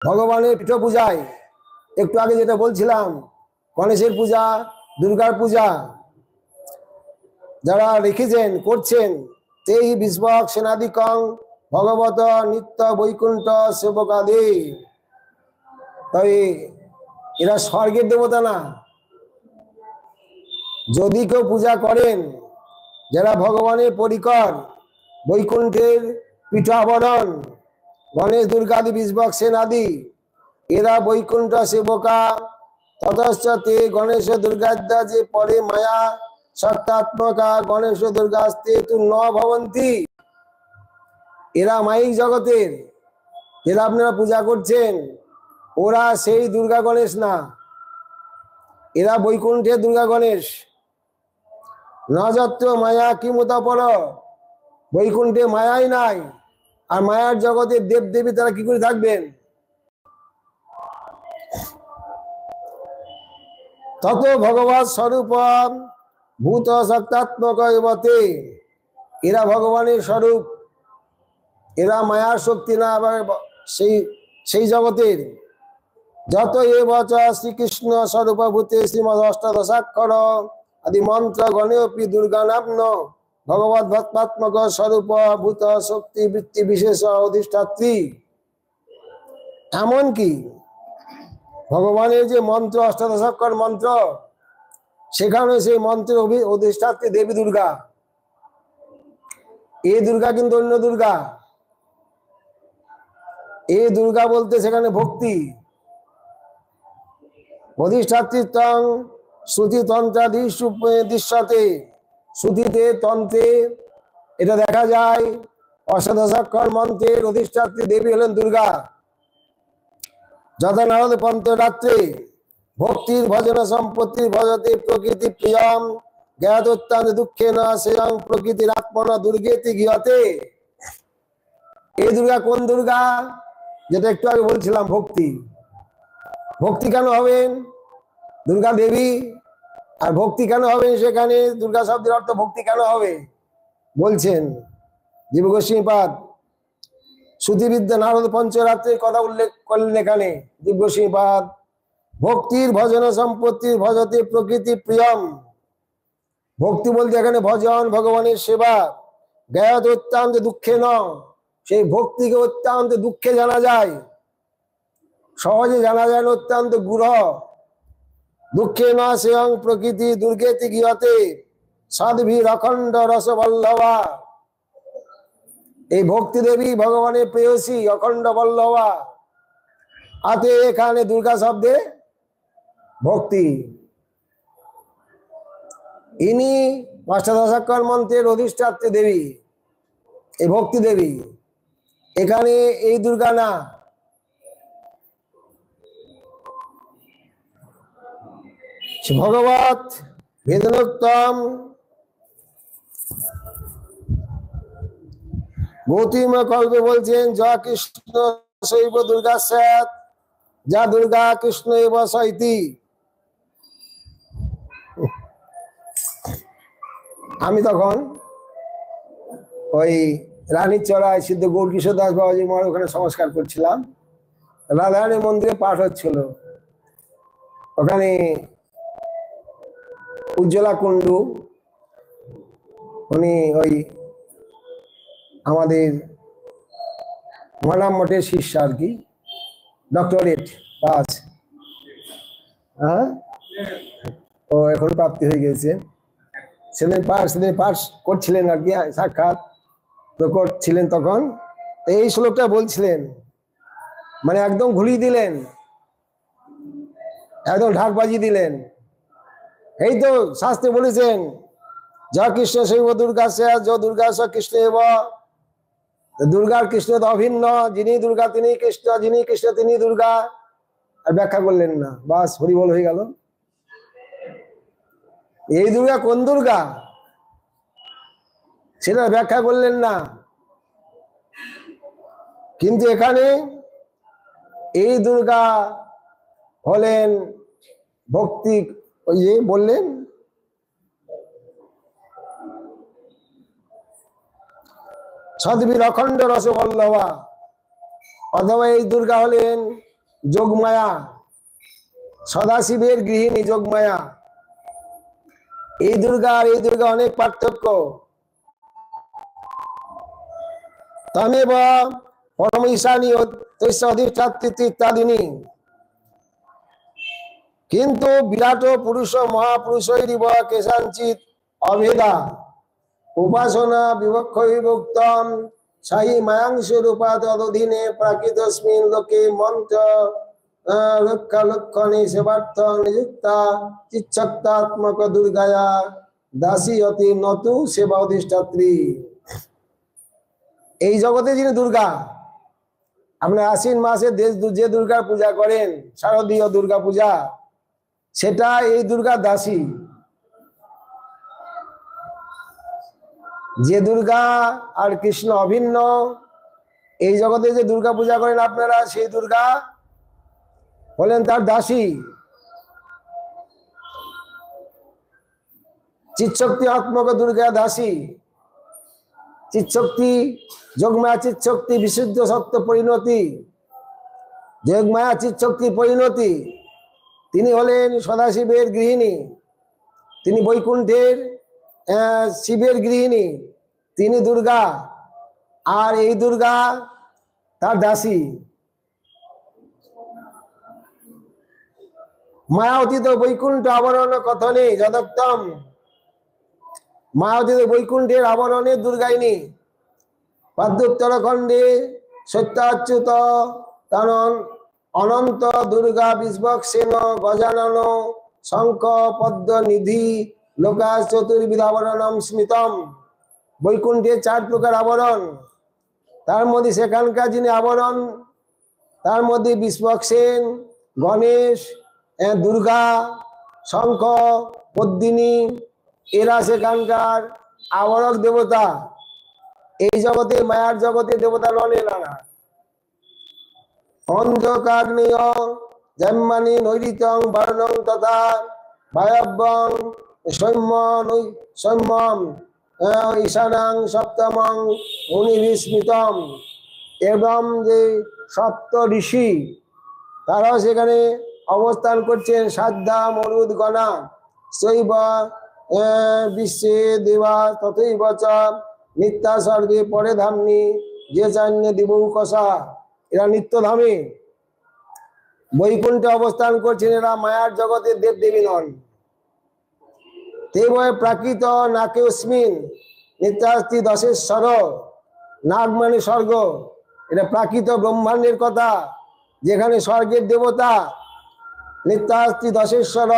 ভগবানের পীঠ পূজায় একটু আগে যেটা বলছিলাম, গণেশের পূজা, দুর্গার পূজা যারা রেখেছেন করছেন, তেই বিশ্বক সেনাদিকং ভগবত নিত্য বৈকুণ্ঠ সেবকাদে। তবে এরা স্বর্গের দেবতা না। যদি কেউ পূজা করেন যারা ভগবানের পরিকর, বৈকুণ্ঠের পীঠাবরণ, গণেশ দুর্গাদি বিশ্বক সেনাদি, এরা বৈকুণ্ঠ সেবকা। ততশ্চ তে গণেশ দুর্গাদ্যা যে পরে মায়া সত্তাত্মকা গণেশ দুর্গাস্তে তু ন ভবন্তি। এরা মায়িক জগতের, এরা আপনারা পূজা করছেন, ওরা সেই দুর্গা গণেশ না, এরা বৈকুণ্ঠের দুর্গা গণেশ। নযত্র মায়া কি মতাপর, বৈকুণ্ঠে মায়াই নাই, আর মায়ার জগতের দেব দেবী তারা কি করে থাকবেন? তত ভগবৎ স্বরূপ ভূত সত্তাত্মক এবতে। এরা ভগবানের স্বরূপ, এরা মায়ার শক্তি না, আবার সেই জগতের। যত এ বচ শ্রীকৃষ্ণ স্বরূপ ভূতে শ্রীমদ অষ্টাদশাক্ষর আদি মন্ত্র গণেপি দুর্গা নাম্ন ভগবত ভক্তাত্মক স্বরূপ ভূত শক্তি বৃত্তি বিশেষ অধিষ্ঠাত্রী। এমনকি ভগবানের যে মন্ত্র, অষ্টাদশাক্ষর মন্ত্র, সেখানে সেই মন্ত্রের অধিষ্ঠাত্রী দেবী দুর্গা। এই দুর্গা কিন্তু অন্য দুর্গা। এই দুর্গা বলতে সেখানে ভক্তি। অধিষ্ঠাত্রীত্বং শ্রুতি তন্ত্রাদি দৃশ্যতে, শ্রুতিতে তন্ত্রে এটা দেখা যায়। অষ্টাদশাক্ষর মন্ত্রের অধিষ্ঠাত্রী দেবী হলেন দুর্গা। যথা নারদ পন্থ রাত্রে ভক্তির ভজন সম্পত্তির ভজতে প্রকৃতি প্রিয়ম জ্ঞাতোত্তান দুঃখে না সেয়ং প্রকৃতির আত্মনা দুর্গেতি গিয়তে। এই দুর্গা কোন দুর্গা? যেটা একটু আগে বলছিলাম, ভক্তি। ভক্তি কেন হবেন? দুর্গা দেবী। আর ভক্তি কেন হবেন সেখানে? দুর্গা শব্দের অর্থ ভক্তি কেন হবে বলছেন জীব গোস্বামীপাদ। শ্রুতিবিদ্যা নারদ পঞ্চরাত্রের কথা উল্লেখ করলেন এখানে জীব গোস্বামীপাদ। ভক্তির ভজন সম্পত্তির ভজতে প্রকৃতি প্রিয়ম। ভক্তি বলতে এখানে ভজন, ভগবানের সেবা। জ্ঞাত অত্যন্ত দুঃখে ন, সেই ভক্তিকে অত্যন্ত দুঃখে জানা যায়, সহজে জানা যায় না, অত্যন্ত গূঢ়। দুঃখে ন সেয়ং প্রকৃতি দুর্গেতি গিয়তে সদ্ভীর অখণ্ড রসবল্লভা। এই ভক্তি দেবী ভগবানের প্রেয়সী, অখণ্ড বল্লভা। আতে এখানে দুর্গা শব্দে ভক্তি। ইনি অষ্টাদশাক্ষর মন্ত্রের অধিষ্ঠাত্রী দেবী, এই ভক্তি দেবী। এখানে এই দুর্গা না। ভগবত বেদনোত্তম গৌতম কল্পে বলছেন যা কৃষ্ণ শৈব দুর্গা স্যাত, যা দুর্গা কৃষ্ণ এব সৈতি। আমি তখন ওই রানীর চড়ায় সিদ্ধ গৌরকিশোর দাস বাবাজি মহারাজ ওখানে সংস্কার করছিলাম। রাধারানী মন্দিরে পাঠ হচ্ছিল। ওখানে উজ্জ্বলা কুণ্ডু, উনি ওই আমাদের মানাম মঠের শিষ্য আর কি, ডক্টরেট পাস। হ্যাঁ, ও এখন প্রাপ্তি হয়ে গেছে। সেদিন পাঠ করছিলেন আর কি, সাক্ষাৎ তো করছিলেন। তখন এই শ্লোকটা বলছিলেন, মানে একদম ঘুরিয়ে দিলেন, একদম ঢাক বাজিয়ে দিলেন। এই তো শাস্ত্রে বলেছেন যা কৃষ্ণ শৈব দুর্গা সে দুর্গা স কৃষ্ণ এব। দুর্গার কৃষ্ণ তো অভিন্ন, যিনি দুর্গা তিনি কৃষ্ণ, যিনি কৃষ্ণ তিনি দুর্গা। আর ব্যাখ্যা করলেন না, বাস হরিবল হয়ে গেল। এই দুর্গা কোন দুর্গা সেটা ব্যাখ্যা করলেন না। কিন্তু এখানে এই দুর্গা হলেন ভক্তি। ওই যে বললেন সদ্বীর অখণ্ড রসবল্লভা, অথবা এই দুর্গা হলেন যোগমায়া, সদাশিবের গৃহিণী যোগমায়া। এই দুর্গা আর এই দুর্গা অনেক পার্থক্য। তমেব পরম ঈশানী তস্য অধিষ্ঠাত্রী ইত্যাদিনী। কিন্তু বিরাট পুরুষ মহাপুরুষৈরিব কেশাঞ্চিত অভেদা উপাসনা বিভক্তম সাই মায়াংশ রূপা তদধীনে প্রাকৃতস্মিন লোকে মন্ত্র রক্ষা লক্ষণে সেবার্থ নিযুক্তা চিচ্ছক্তাত্মক দুর্গায়া দাসী অতি নতু সেবা অধিষ্ঠাত্রী। এই জগতে যিনি দুর্গা, আপনার আশ্বিন মাসে যে দুর্গার পূজা করেন, শারদীয় দুর্গা পূজা, সেটা এই দুর্গা দাসী। যে দুর্গা আর কৃষ্ণ অভিন্ন, এই জগতে যে দুর্গা পূজা করেন আপনারা, সেই দুর্গা হলেন তার দাসী। চিৎশক্তি আত্মক দুর্গা দাসী। চিৎশক্তি যোগমায়া চিৎশক্তি বিশুদ্ধ সত্য পরিণতি, যোগমায়া চিৎশক্তি পরিণতি। তিনি হলেন সদাশিবের গৃহিণী, তিনি বৈকুণ্ঠের শিবের গৃহিণী, তিনি দুর্গা। আর এই দুর্গা তার দাসী। মায়াতীত বৈকুণ্ঠ আবরণ কথনে যদত্তম। মায়াতীত বৈকুণ্ঠের আবরণে দুর্গাইনী। পাদ্যোত্তর খণ্ডে সত্যাচ্যুত কানন অনন্ত দুর্গা বিশ্বক্সেন গজানন শঙ্খ পদ্ম নিধি লোকাস চতুর্বিধ আবরণম স্মৃতম। বৈকুণ্ঠের 4 প্রকার আবরণ, তার মধ্যে সেখানকার যিনি আবরণ, তার মধ্যে বিশ্বক্সেন, গণেশ, দুর্গা, শঙ্খ, পদ্মিনী, এরা সেখানকার আবরক দেবতা। এই জগতে মায়ার জগতে দেবতা নন এরা। অন্ধকাগ্নেয় জন্মানি নৈরিত্যং বর্ণং তথা বায়ব্যং সৌম্যম ঈশানাং সপ্তমং মুনিবিস্মৃতম। এবং যে সপ্ত ঋষি, তারাও সেখানে অবস্থান করছেন। সাধ্যা মরুদ গণা শৈব বিশ্বে দেবা তথৈব চ নিত্যা স্বর্গে পরে ধামনি যে চান্য দিবৌকসা। এরা নিত্যধামে বৈকুণ্ঠে অবস্থান করছেন। এরা মায়ার জগতের দেব দেবী নন। তেবয় প্রাকৃত নাকেস্মিন নিত্যাস্তি দশেশ্বর। নাগ মানে স্বর্গ, এটা প্রাকৃত ব্রহ্মাণ্ডের কথা, যেখানে স্বর্গের দেবতা। নিত্যাস্তি দশেশ্বর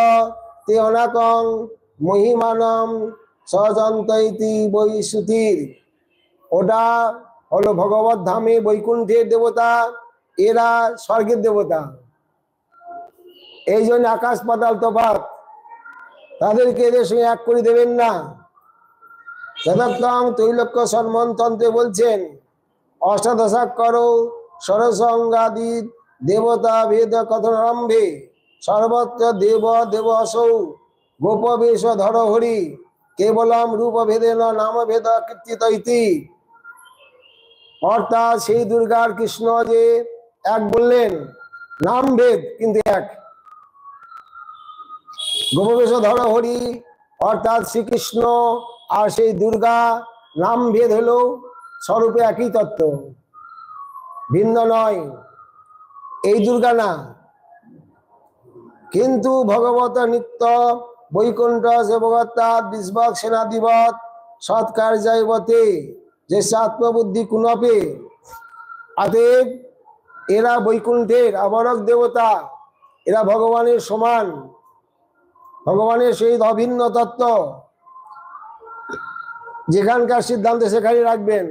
তে অনাকং মহিমানম সজন্তৈতি বৈশুতির। ওটা হলো ভগবত ধামে বৈকুণ্ঠের দেবতা, এরা স্বর্গের দেবতা। এই জন্য আকাশ পাতাল তফাৎ, তাদেরকে এদের সঙ্গে এক করে দেবেন না। যথাক্রম তৈলক্য সম্মনতন্ত্রে বলছেন, অষ্টাদশাক্ষর সরসঙ্গাদি দেবতা ভেদ কথন আরম্ভে সর্বত্র দেব দেব অসৌ গোপবেশ ধর হরি কেবলম রূপ ভেদেন নাম ভেদ কীর্তিত ইতি। অর্থাৎ সেই দুর্গার কৃষ্ণ যে এক বললেন, নাম ভেদ কিন্তু এক। গোপবেশ ধর হরি অর্থাৎ শ্রীকৃষ্ণ আর সেই দুর্গা নাম ভেদ হলো স্বরূপে একই তত্ত্ব, ভিন্ন নয়। এই দুর্গা না, কিন্তু ভগবত নিত্য বৈকুণ্ঠ সেবগতা বিশ্বক সেনাধিপত সৎকার্যায়বতে যে আত্মবুদ্ধি কুণপে। অতএব এরা বৈকুণ্ঠের আবরক দেবতা, এরা ভগবানের সমান, ভগবানের সেই অভিন্ন তত্ত্ব। যেখানকার সিদ্ধান্ত সেখানে রাখবেন,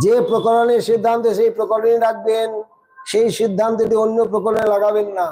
যে প্রকরণের সিদ্ধান্ত সেই প্রকরণে রাখবেন, সেই সিদ্ধান্তটি অন্য প্রকরণে লাগাবেন না।